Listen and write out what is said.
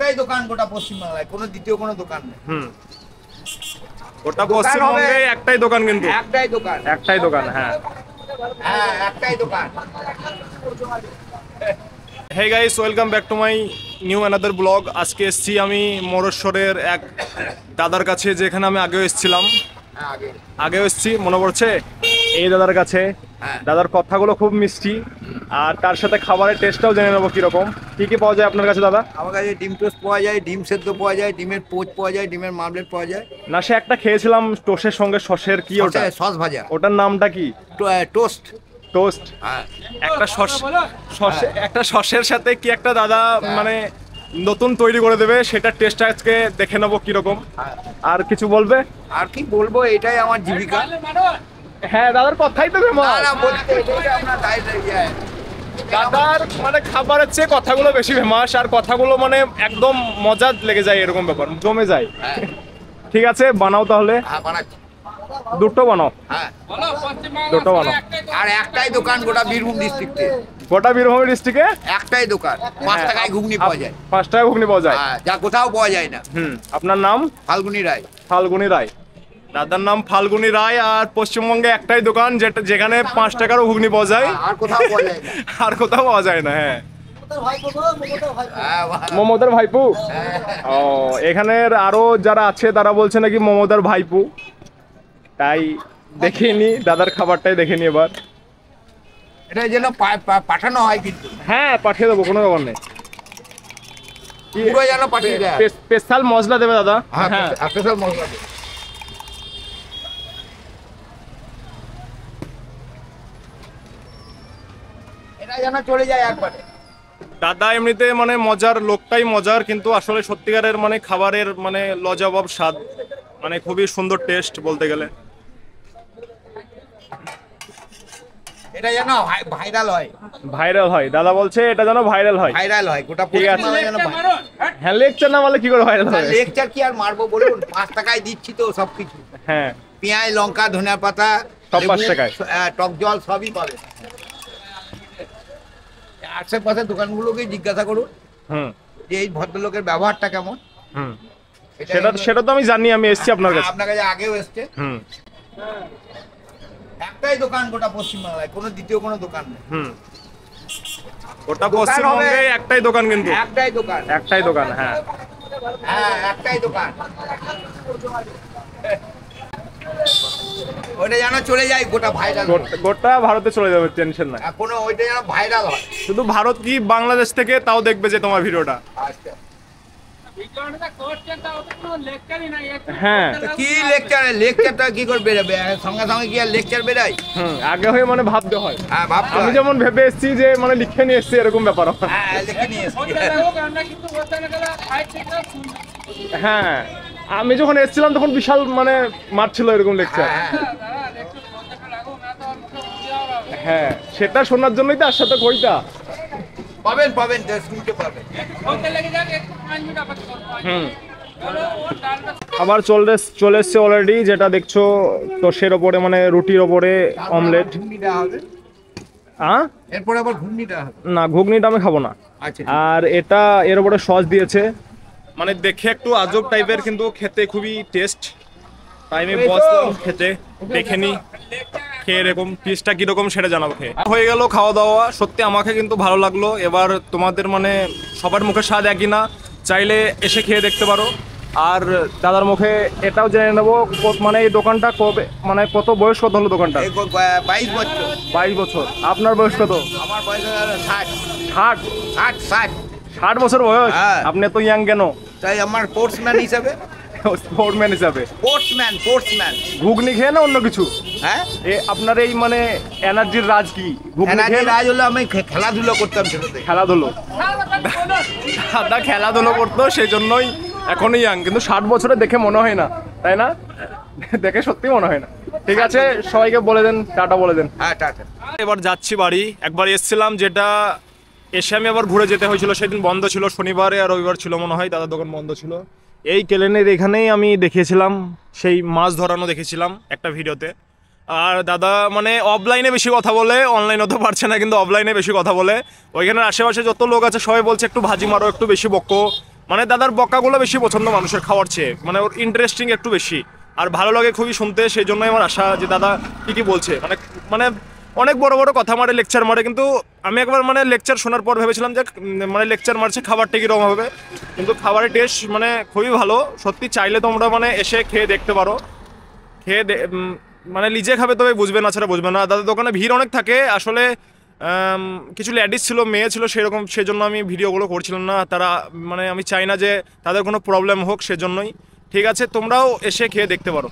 একটাই দোকান গোটা পশ্চিমবাংলায়, কোনো দ্বিতীয় কোনো দোকান নেই। গোটা পশ্চিমবঙ্গে একটাই দোকান, কিন্তু একটাই দোকান, একটাই দোকান। হ্যাঁ হ্যাঁ একটাই দোকান। Hey guys, welcome back to my new another blog. আজকে এসেছি আমি মোরেশ্বরের এক দাদার কাছে, যেখানে আমি আগেও এসেছিলাম, আগেও এসেছি মনে পড়ছে এই দাদার কাছে। দাদার কথাগুলো খুব মিষ্টি, আর তার সাথে খাবারের টেস্টটাও জেনে নেবো কিরকম, কি কি পাওয়া যায় আপনার কাছে দাদা? আমার কাছে ডিম টোস্ট পাওয়া যায়, ডিম সেদ্ধ পাওয়া যায়, ডিমের পোচ পাওয়া যায়, ডিমের মামলেট পাওয়া যায়। না, সে একটা খেয়েছিলাম টোস্টের সঙ্গে সসের, কি ওটা? সস ভাজা। ওটার নামটা কি? টোস্ট। টোস্ট। হ্যাঁ, একটা একটা সসের সাথে কি একটা দাদা মানে নতুন তৈরি করে দেবে, সেটার টেস্ট আজকে দেখে নেবো কিরকম। আর কিছু বলবে? আর কি বলবো, এটাই আমার জীবিকা। হ্যাঁ, দাদার কথাই তো না না বলতে এটাই আপনার দাদার মানে খাবারের চেয়ে কথাগুলো বেশি ফেমাস, আর কথাগুলো মানে একদম মজা লেগে যায়, এরকম ব্যাপার জমে যায়। ঠিক আছে, বানাও তাহলে। হ্যাঁ বানাচ্ছি। দুটো বানাও। হ্যাঁ দুটো বানাও। আর একটাই দোকান গোটা বীরভূম ডিস্ট্রিক্টে, গোটা বীরভূম ডিস্ট্রিক্টে একটাই দোকান, 5 টাকায় ঘুগনি পাওয়া যায়। 5 টাকায় ঘুগনি পাওয়া যায়, যা কোথাও পাওয়া যায় না। আপনার নাম? ফাল্গুনি রায়। ফাল্গুনি রায়। দাদার নাম ফাল্গুনি রায়, আর পশ্চিমবঙ্গে একটাই দোকান যেখানে 5 টাকারও ঘুগনি পাওয়া যায়, আর কোথাও পাওয়া যায় না। আর কোথাও পাওয়া যায় না। হ্যাঁ, মমতার ভাইপু। ও, এখানের আরো যারা আছে তারা বলছে নাকি মমতার ভাইপু, তাই দেখে নি দাদার খাবারটাই দেখে নি এবার। এটা যেন পাঠানো হয়, কিন্তু হ্যাঁ পাঠিয়ে দেবো, কোনো ব্যাপার নেই। পুরো যেন পাঠিয়ে দেয়। স্পেশাল মশলা দেবে দাদা? হ্যাঁ স্পেশাল মশলা দেবে। এটা যেন চলে যায় একবারে। দাদা এমনিতে মানে মজার, লোকটাই মজার, কিন্তু আসলে সত্যিকারের মানে খাবারের মানে লজবাব স্বাদ, মানে খুবই সুন্দর টেস্ট বলতে গেলে। এটা যেন ভাইরাল হয়। ভাইরাল হয়, দাদা বলছে এটা যেন ভাইরাল হয়। ভাইরাল হয় গোটা ঠিক আছে। পশ্চিমবাংলায় যেন হ্যাঁ, লেকচার না মারলে কি করে ভাইরাল হবে? লেকচার কি আর মারবো বলুন, 5 টাকায় দিচ্ছি তো সবকিছু। হ্যাঁ, পেঁয়াজ, লঙ্কা, ধনিয়া পাতা সব লেবু, 5 টাকায়। টক জল সবই পাবে। আশেপাশে দোকানগুলোকে জিজ্ঞাসা করুন যে এই ভদ্রলোকের ব্যবহারটা কেমন। সেটা তো আমি জানি, আমি এসেছি আপনার কাছে। আপনার কাছে আগেও এসছে। একটাই দোকান গোটা পশ্চিমবাংলায়, কোনো দ্বিতীয় কোনো দোকান নেই। গোটা পশ্চিমবঙ্গে একটাই দোকান, কিন্তু একটাই দোকান, একটাই দোকান। হ্যাঁ হ্যাঁ একটাই দোকান। ওইটা যেন চলে যায় গোটা ভাইরাল, গোটা ভারতে চলে যাবে, টেনশন নাই। কোনো ওইটা যেন ভাইরাল হয়। শুধু ভারত কি বাংলাদেশ থেকে তাও দেখবে যে তোমার ভিডিওটা। আচ্ছা, হ্যাঁ কি লেকচার, লেকচারটা কি করে বেরোবে সঙ্গে সঙ্গে, কি আর লেকচার বেরোয়? আগে হয়ে মানে ভাবতে হয়। হ্যাঁ ভাবতে আমি হয়। যেমন ভেবে এসেছি যে মানে লিখে নিয়ে এসেছি, এরকম ব্যাপার। হ্যাঁ লিখে নিয়ে এসছি। হ্যাঁ, আমি যখন এসেছিলাম তখন বিশাল মানে মারছিল এরকম লেকচার। হ্যাঁ, সেটা শোনার জন্যই তো আসছে তো কইটা। পাবেন পাবেন, শুনতে পাবেন। আবার চলে এসছে অলরেডি, যেটা দেখছো তোষের ওপরে মানে রুটির ওপরে অমলেট। এরপরে আবার ঘুগনিটা হবে। না, ঘুগনিটা আমি খাবো না। আচ্ছা, আর এটা এর উপরে সস দিয়েছে, মানে দেখে একটু আজব টাইপের, কিন্তু খেতে খুবই টেস্ট। তাই আমি বসলাম খেতে, দেখে নি খেয়ে এরকম পিসটা কিরকম সেটা জানাবো। খেয়ে হয়ে গেল খাওয়া দাওয়া, সত্যি আমাকে কিন্তু ভালো লাগলো। এবার তোমাদের মানে সবার মুখে স্বাদ একই না, চাইলে এসে খেয়ে দেখতে পারো। আর দাদার মুখে এটাও জেনে নেবো মানে এই দোকানটা কবে, মানে কত বয়স, কত হলো দোকানটা? 22 বছর। 22 বছর। আপনার বয়স কত? আমার বয়স 60। 60 বছর বয়স? হ্যাঁ। আপনি এত ইয়াং কেন? তাই আমার স্পোর্টসম্যান হিসাবে। স্পোর্টসম্যান হিসাবে? স্পোর্টসম্যান। ঘুগনি খেয়ে না অন্য কিছু? হ্যাঁ, আপনার এই মানে এনার্জির রাজ কি? এনার্জির রাজ হলো আমি খেলাধুলো করতাম ছোটতে। খেলাধুলো? দাদা খেলাধুলো করতো, সেই জন্যই এখনই ইয়াং, কিন্তু 60 বছরে দেখে মনে হয় না, তাই না? দেখে সত্যি মনে হয় না। ঠিক আছে, সবাইকে বলে দেন, টাটা বলে দেন। হ্যাঁ টাটা। এবার যাচ্ছি বাড়ি। একবার এসেছিলাম, যেটা এসে আমি আবার ঘুরে যেতে হয়েছিল, সেদিন বন্ধ ছিল, শনিবারে আর রবিবার ছিল মনে হয়, দাদার দোকান বন্ধ ছিল। এই কেলেনের এখানেই আমি দেখিয়েছিলাম, সেই মাছ ধরানো দেখেছিলাম একটা ভিডিওতে। আর দাদা মানে অফলাইনে বেশি কথা বলে, অনলাইনে তো পারছে না, কিন্তু অফলাইনে বেশি কথা বলে। ওইখানের আশেপাশে যত লোক আছে সবাই বলছে একটু ভাজি মারো, একটু বেশি বকো, মানে দাদার বকাগুলো বেশি পছন্দ মানুষের খাওয়ার চেয়ে, মানে ওর ইন্টারেস্টিং একটু বেশি আর ভালো লাগে খুবই শুনতে, সেই জন্যই আমার আশা যে দাদা কী কী বলছে। মানে মানে অনেক বড় বড় কথা মারে, লেকচার মারে, কিন্তু আমি একবার মানে লেকচার শোনার পর ভেবেছিলাম যে মানে লেকচার মারছে খাবারটা কীরকম হবে, কিন্তু খাবারের টেস্ট মানে খুবই ভালো সত্যি। চাইলে তোমরা মানে এসে খেয়ে দেখতে পারো, খেয়ে মানে নিজে খাবে তবে বুঝবে না, ছাড়া বুঝবে না। দাদার দোকানে ভিড় অনেক থাকে আসলে, কিছু লেডিস ছিল, মেয়ে ছিল সেরকম, সেজন্য আমি ভিডিওগুলো করছিলাম না। তারা মানে আমি চাই না যে তাদের কোনো প্রবলেম হোক, সেজন্যই। ঠিক আছে, তোমরাও এসে খেয়ে দেখতে পারো।